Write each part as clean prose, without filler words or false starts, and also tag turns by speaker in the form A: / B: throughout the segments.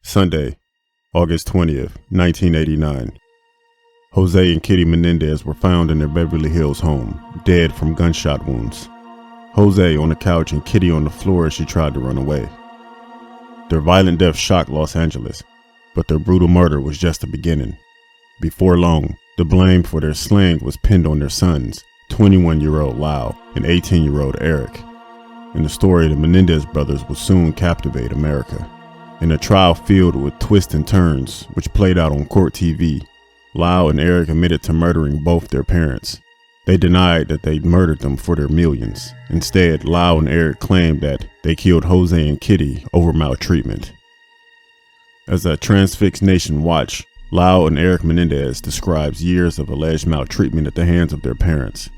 A: Sunday, August 20th, 1989. Jose and Kitty Menendez were found in their Beverly Hills home, dead from gunshot wounds. Jose on the couch and Kitty on the floor as she tried to run away. Their violent death shocked Los Angeles, but their brutal murder was just the beginning. Before long, the blame for their slaying was pinned on their sons, 21-year-old Lyle and 18-year-old Erik. And the story of the Menendez brothers would soon captivate America. In a trial filled with twists and turns, which played out on court TV, Lyle and Erik admitted to murdering both their parents. They denied that they murdered them for their millions. Instead, Lyle and Erik claimed that they killed Jose and Kitty over maltreatment. As a transfixed nation watched, Lyle and Erik Menendez describes years of alleged maltreatment at the hands of their parents.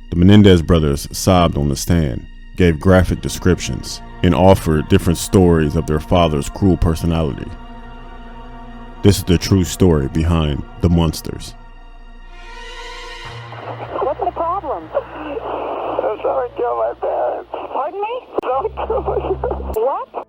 A: The Menendez brothers sobbed on the stand, gave graphic descriptions, and offered different stories of their father's cruel personality. This is the true story behind the monsters.
B: What's the problem?
C: Someone killed my parents.
B: Pardon me?
C: Someone killed my parents.
B: What?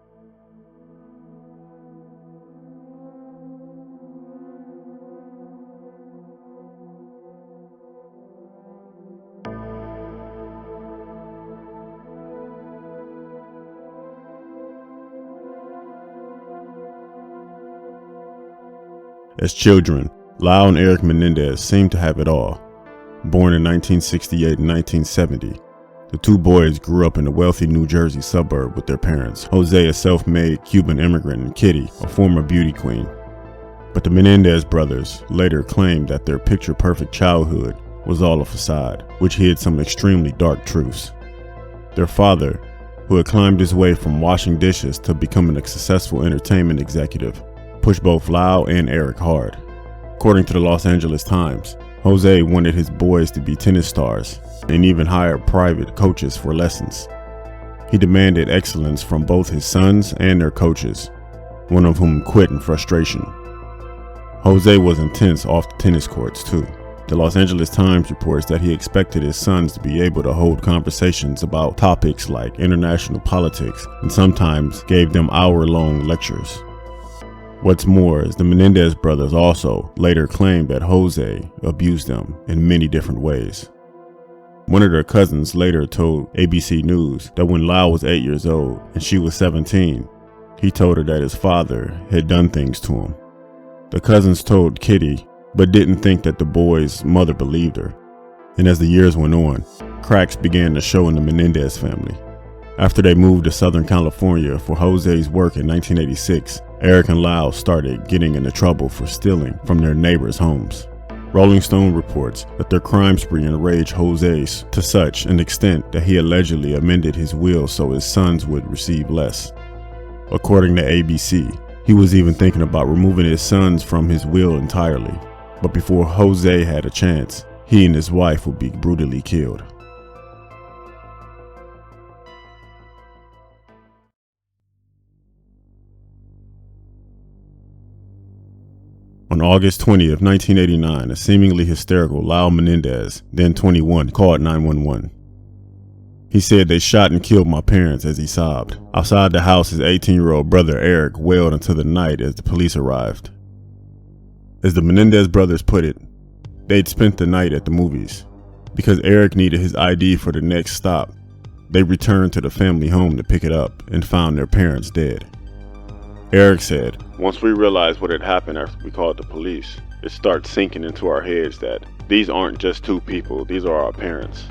A: As children, Lyle and Erik Menendez seemed to have it all. Born in 1968 and 1970, the two boys grew up in a wealthy New Jersey suburb with their parents, Jose, a self-made Cuban immigrant, and Kitty, a former beauty queen. But the Menendez brothers later claimed that their picture-perfect childhood was all a facade, which hid some extremely dark truths. Their father, who had climbed his way from washing dishes to becoming a successful entertainment executive, pushed both Lyle and Erik hard. According to the Los Angeles Times, Jose wanted his boys to be tennis stars and even hired private coaches for lessons. He demanded excellence from both his sons and their coaches, one of whom quit in frustration. Jose was intense off the tennis courts too. The Los Angeles Times reports that he expected his sons to be able to hold conversations about topics like international politics and sometimes gave them hour-long lectures. What's more is the Menendez brothers also later claimed that Jose abused them in many different ways. One of their cousins later told ABC News that when Lyle was 8 years old and she was 17, he told her that his father had done things to him. The cousins told Kitty, but didn't think that the boy's mother believed her. And as the years went on, cracks began to show in the Menendez family. After they moved to Southern California for Jose's work in 1986, Erik and Lyle started getting into trouble for stealing from their neighbors' homes. Rolling Stone reports that their crime spree enraged Jose to such an extent that he allegedly amended his will so his sons would receive less. According to ABC, he was even thinking about removing his sons from his will entirely. But before Jose had a chance, he and his wife would be brutally killed. On August 20th, 1989, a seemingly hysterical Lyle Menendez, then 21, called 911. He said, "They shot and killed my parents," as he sobbed. Outside the house, his 18-year-old brother Erik wailed into the night as the police arrived. As the Menendez brothers put it, they'd spent the night at the movies. Because Erik needed his ID for the next stop, they returned to the family home to pick it up and found their parents dead. Erik said, "Once we realized what had happened after we called the police, it started sinking into our heads that these aren't just two people, these are our parents."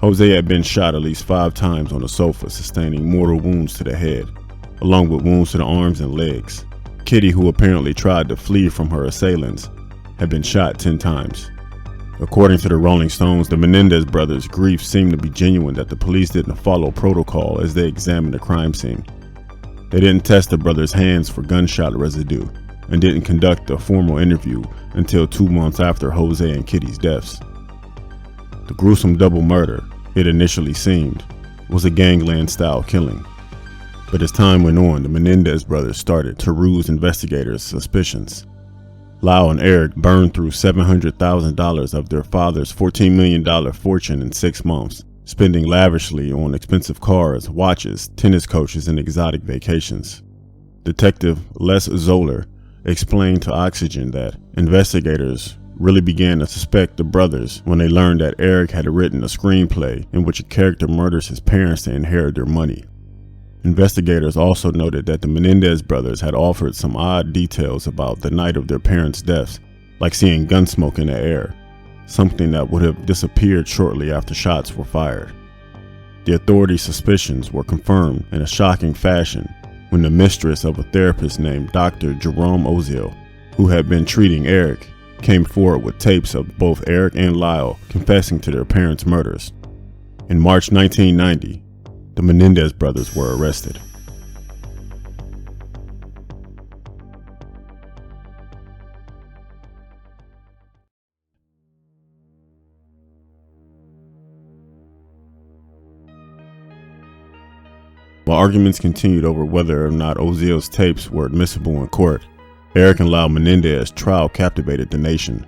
A: Jose had been shot at least 5 times on the sofa, sustaining mortal wounds to the head, along with wounds to the arms and legs. Kitty, who apparently tried to flee from her assailants, had been shot 10 times. According to the Rolling Stones, the Menendez brothers' grief seemed to be genuine that the police didn't follow protocol as they examined the crime scene. They didn't test the brothers' hands for gunshot residue and didn't conduct a formal interview until 2 months after Jose and Kitty's deaths. The gruesome double murder, it initially seemed, was a gangland-style killing. But as time went on, the Menendez brothers started to ruse investigators' suspicions. Lyle and Erik burned through $700,000 of their father's $14 million fortune in 6 months, spending lavishly on expensive cars, watches, tennis coaches, and exotic vacations. Detective Les Zoller explained to Oxygen that investigators really began to suspect the brothers when they learned that Erik had written a screenplay in which a character murders his parents to inherit their money. Investigators also noted that the Menendez brothers had offered some odd details about the night of their parents' deaths, like seeing gun smoke in the air, something that would have disappeared shortly after shots were fired. The authorities' suspicions were confirmed in a shocking fashion when the mistress of a therapist named Dr. Jerome Ozil, who had been treating Erik, came forward with tapes of both Erik and Lyle confessing to their parents' murders. In March 1990, the Menendez brothers were arrested. While arguments continued over whether or not Ozil's tapes were admissible in court, Erik and Lyle Menendez's trial captivated the nation.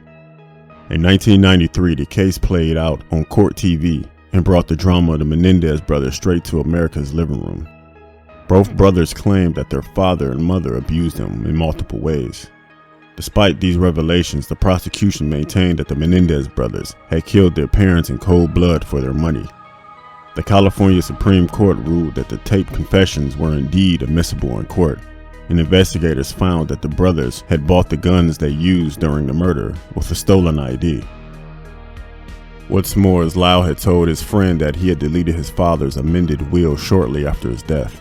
A: In 1993, the case played out on court TV and brought the drama of the Menendez brothers straight to America's living room. Both brothers claimed that their father and mother abused them in multiple ways. Despite these revelations, the prosecution maintained that the Menendez brothers had killed their parents in cold blood for their money. The California Supreme Court ruled that the taped confessions were indeed admissible in court, and investigators found that the brothers had bought the guns they used during the murder with a stolen ID. What's more, is Lyle had told his friend that he had deleted his father's amended will shortly after his death.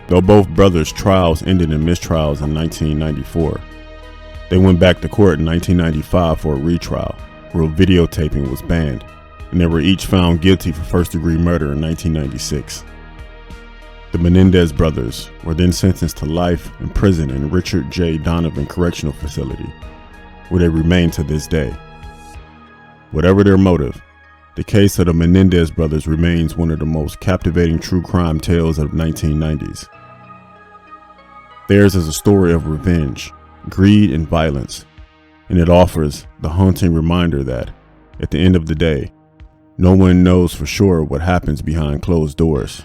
A: Though both brothers' trials ended in mistrials in 1994, they went back to court in 1995 for a retrial, where videotaping was banned, and they were each found guilty for first-degree murder in 1996. The Menendez brothers were then sentenced to life in prison in Richard J. Donovan Correctional Facility, where they remain to this day. Whatever their motive, the case of the Menendez brothers remains one of the most captivating true crime tales of the 1990s. Theirs is a story of revenge, greed, and violence, and it offers the haunting reminder that, at the end of the day, no one knows for sure what happens behind closed doors.